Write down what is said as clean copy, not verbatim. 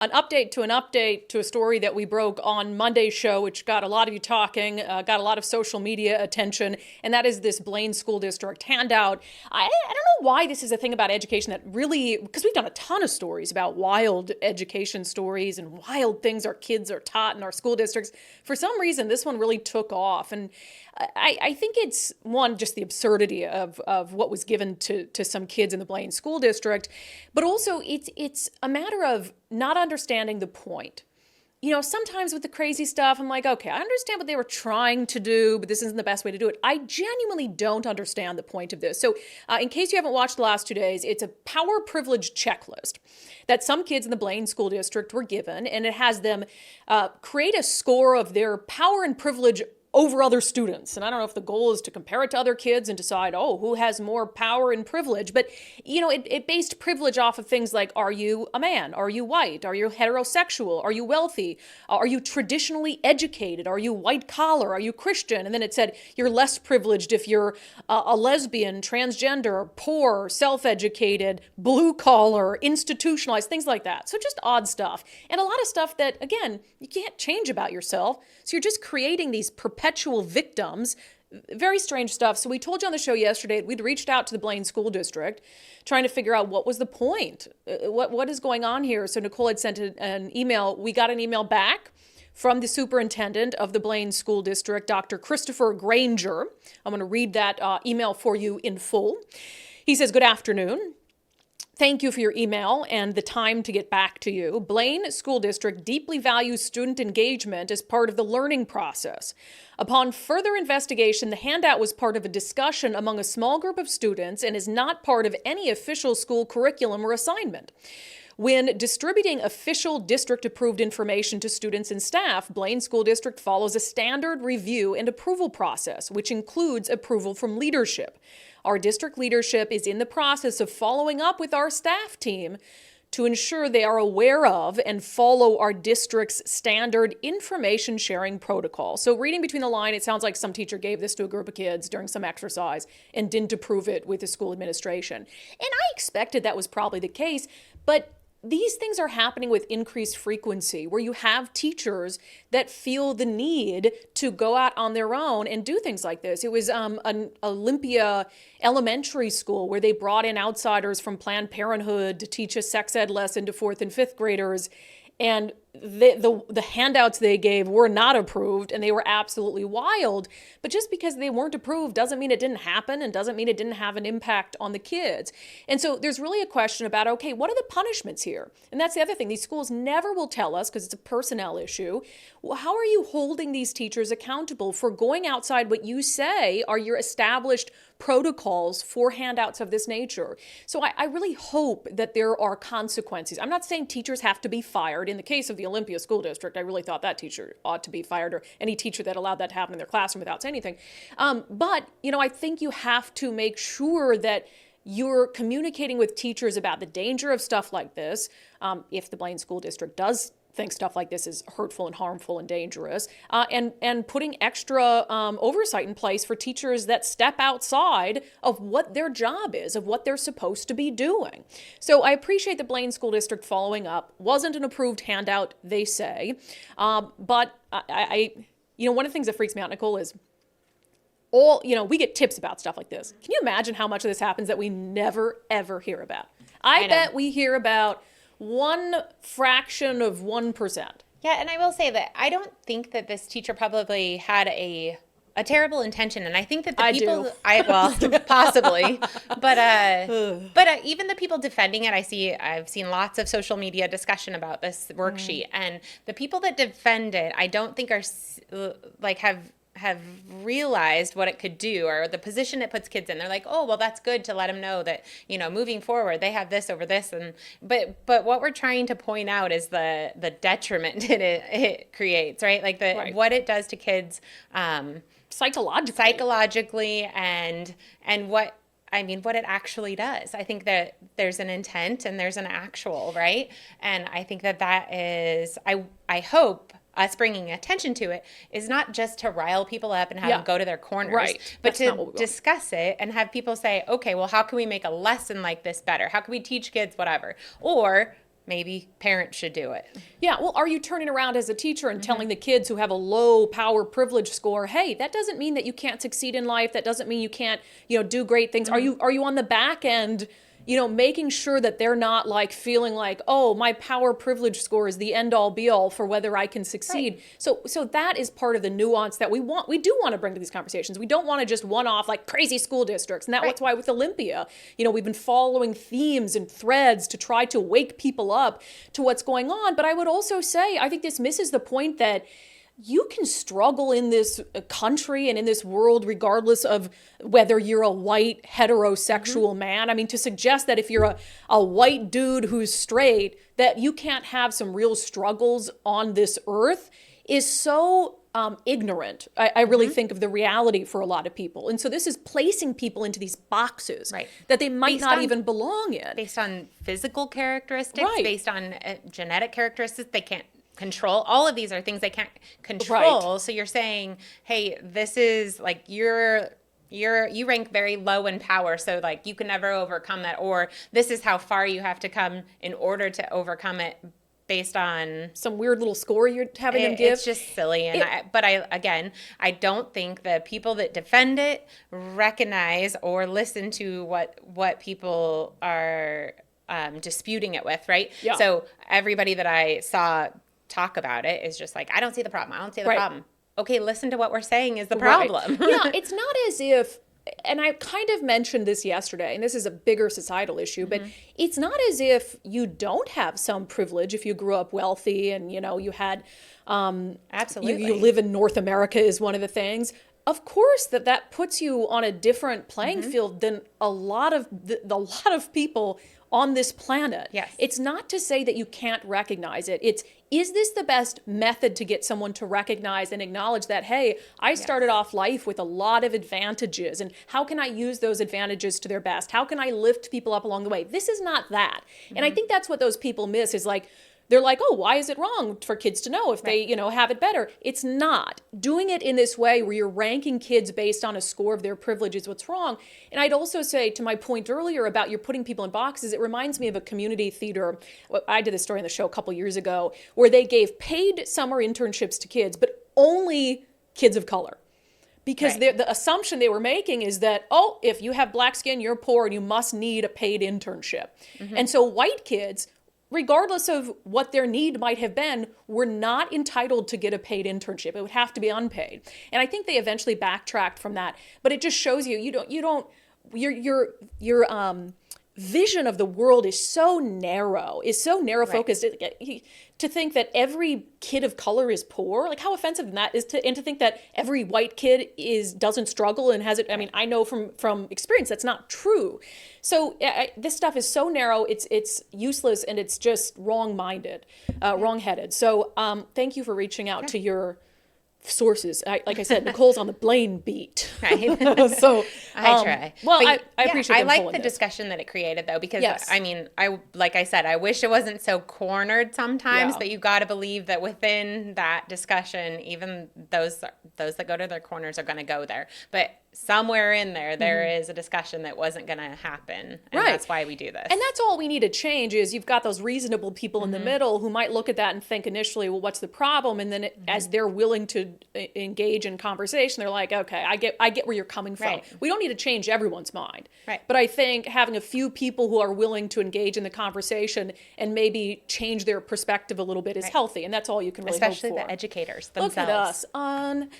an update to a story that we broke on Monday's show, which got a lot of you talking, got a lot of social media attention, and that is this Blaine School District handout. I don't know why this is a thing about education that really, because we've done a ton of stories about wild education stories and wild things our kids are taught in our school districts. For some reason, this one really took off. And I think it's, one, just the absurdity of what was given to some kids in the Blaine School District, but also it's a matter of not understanding the point. You know, sometimes with the crazy stuff, I'm like, okay, I understand what they were trying to do, but this isn't the best way to do it. I genuinely don't understand the point of this. So in case you haven't watched the last 2 days, it's a power privilege checklist that some kids in the Blaine School District were given, and it has them create a score of their power and privilege over other students. And I don't know if the goal is to compare it to other kids and decide, oh, who has more power and privilege. But, you know, it based privilege off of things like, are you a man? Are you white? Are you heterosexual? Are you wealthy? Are you traditionally educated? Are you white collar? Are you Christian? And then it said you're less privileged if you're a lesbian, transgender, poor, self-educated, blue collar, institutionalized, things like that. So just odd stuff. And a lot of stuff that, again, you can't change about yourself. So you're just creating these perpetual victims. Very strange stuff. So we told you on the show yesterday, we'd reached out to the Blaine School District trying to figure out what was the point, what is going on here. So Nicole had sent an email. We got an email back from the superintendent of the Blaine School District, Dr. Christopher Granger. I'm going to read that email for you in full. He says, "Good afternoon. Thank you for your email and the time to get back to you. Blaine School District deeply values student engagement as part of the learning process. Upon further investigation, the handout was part of a discussion among a small group of students and is not part of any official school curriculum or assignment. When distributing official district-approved information to students and staff, Blaine School District follows a standard review and approval process, which includes approval from leadership. Our district leadership is in the process of following up with our staff team to ensure they are aware of and follow our district's standard information sharing protocol." So reading between the line, it sounds like some teacher gave this to a group of kids during some exercise and didn't approve it with the school administration. And I expected that was probably the case, but these things are happening with increased frequency, where you have teachers that feel the need to go out on their own and do things like this. It was an Olympia elementary school where they brought in outsiders from Planned Parenthood to teach a sex ed lesson to 4th and 5th graders. And the handouts they gave were not approved, and they were absolutely wild. But just because they weren't approved doesn't mean it didn't happen, and doesn't mean it didn't have an impact on the kids. And so there's really a question about, okay, what are the punishments here? And that's the other thing. These schools never will tell us, because it's a personnel issue. Well, how are you holding these teachers accountable for going outside what you say are your established protocols for handouts of this nature? So I really hope that there are consequences. I'm not saying teachers have to be fired. In the case of the Olympia School District, I really thought that teacher ought to be fired, or any teacher that allowed that to happen in their classroom without saying anything. But, you know, I think you have to make sure that you're communicating with teachers about the danger of stuff like this. If the Blaine School District does think stuff like this is hurtful and harmful and dangerous, and putting extra oversight in place for teachers that step outside of what their job is, of what they're supposed to be doing. So I appreciate the Blaine School District following up. Wasn't an approved handout, they say, but I you know, one of the things that freaks me out, Nicole, is we get tips about stuff like this. Can you imagine how much of this happens that we never, ever hear about? I bet we hear about one fraction of 1%. Yeah, and I will say that I don't think that this teacher probably had a terrible intention, and I think that possibly, but even the people defending it, I've seen lots of social media discussion about this worksheet, and the people that defend it, I don't think are have realized what it could do, or the position it puts kids in. They're like, oh, well, that's good to let them know that, you know, moving forward, they have this over this. And but what we're trying to point out is the detriment it creates, right? Like what it does to kids psychologically and what it actually does. I think that there's an intent and there's an actual, right? And I think that is, I hope us bringing attention to it is not just to rile people up and have them go to their corners, but to discuss it and have people say, okay, well, how can we make a lesson like this better? How can we teach kids whatever? Or maybe parents should do it. Yeah, well, are you turning around as a teacher and telling the kids who have a low power privilege score, hey, that doesn't mean that you can't succeed in life. That doesn't mean you can't, do great things. Are you on the back end, making sure that they're not like feeling like, oh, my power privilege score is the end all be all for whether I can succeed. Right. So that is part of the nuance that we do want to bring to these conversations. We don't want to just one off like crazy school districts. And that's why with Olympia, we've been following themes and threads to try to wake people up to what's going on. But I would also say, I think this misses the point that you can struggle in this country and in this world regardless of whether you're a white heterosexual man. I mean, to suggest that if you're a white dude who's straight, that you can't have some real struggles on this earth is so ignorant, I really think, of the reality for a lot of people. And so this is placing people into these boxes that they might not even belong in. Based on physical characteristics, based on genetic characteristics they can't control. All of these are things they can't control. So you're saying, hey, this is like you rank very low in power, so like you can never overcome that, or this is how far you have to come in order to overcome it based on some weird little score you're having them give. It's just silly. And I don't think the people that defend it recognize or listen to what people are disputing it with, right? Yeah. So everybody that I saw talk about it is just like, I don't see the problem. I don't see the problem. Okay, listen to what we're saying is the problem. Yeah, it's not as if, and I kind of mentioned this yesterday, and this is a bigger societal issue, but it's not as if you don't have some privilege if you grew up wealthy and, you had, absolutely, you live in North America is one of the things. Of course, that puts you on a different playing field than a lot of people on this planet. Yes. It's not to say that you can't recognize it. Is this the best method to get someone to recognize and acknowledge that, hey, I started off life with a lot of advantages, and how can I use those advantages to their best? How can I lift people up along the way? This is not that. And I think that's what those people miss is like, they're like, oh, why is it wrong for kids to know if they, have it better? It's not. Doing it in this way where you're ranking kids based on a score of their privilege is what's wrong. And I'd also say, to my point earlier about you're putting people in boxes, it reminds me of a community theater. I did this story on the show a couple years ago where they gave paid summer internships to kids, but only kids of color. Because the assumption they were making is that, oh, if you have black skin, you're poor and you must need a paid internship. And so white kids, regardless of what their need might have been, were not entitled to get a paid internship. It would have to be unpaid. And I think they eventually backtracked from that. But it just shows you, your vision of the world is so narrow focused. To think that every kid of color is poor, like how offensive that is, and to think that every white kid doesn't struggle and has it. I mean, I know from experience that's not true. So this stuff is so narrow, it's useless, and it's just wrong-minded, wrong-headed. So thank you for reaching out to your sources. Like I said, Nicole's on the Blaine beat. Right. So I try. Well, I appreciate. I like the discussion that it created, though, because I mean, like I said, I wish it wasn't so cornered sometimes. But you got to believe that within that discussion, even those that go to their corners are going to go there. But somewhere in there is a discussion that wasn't going to happen. And that's why we do this. And that's all we need to change is you've got those reasonable people in the middle who might look at that and think initially, well, what's the problem? And then as they're willing to engage in conversation, they're like, okay, I get where you're coming from. Right. We don't need to change everyone's mind. Right. But I think having a few people who are willing to engage in the conversation and maybe change their perspective a little bit is healthy. And that's all you can really Especially hope for. the educators themselves. Look at us, undivided.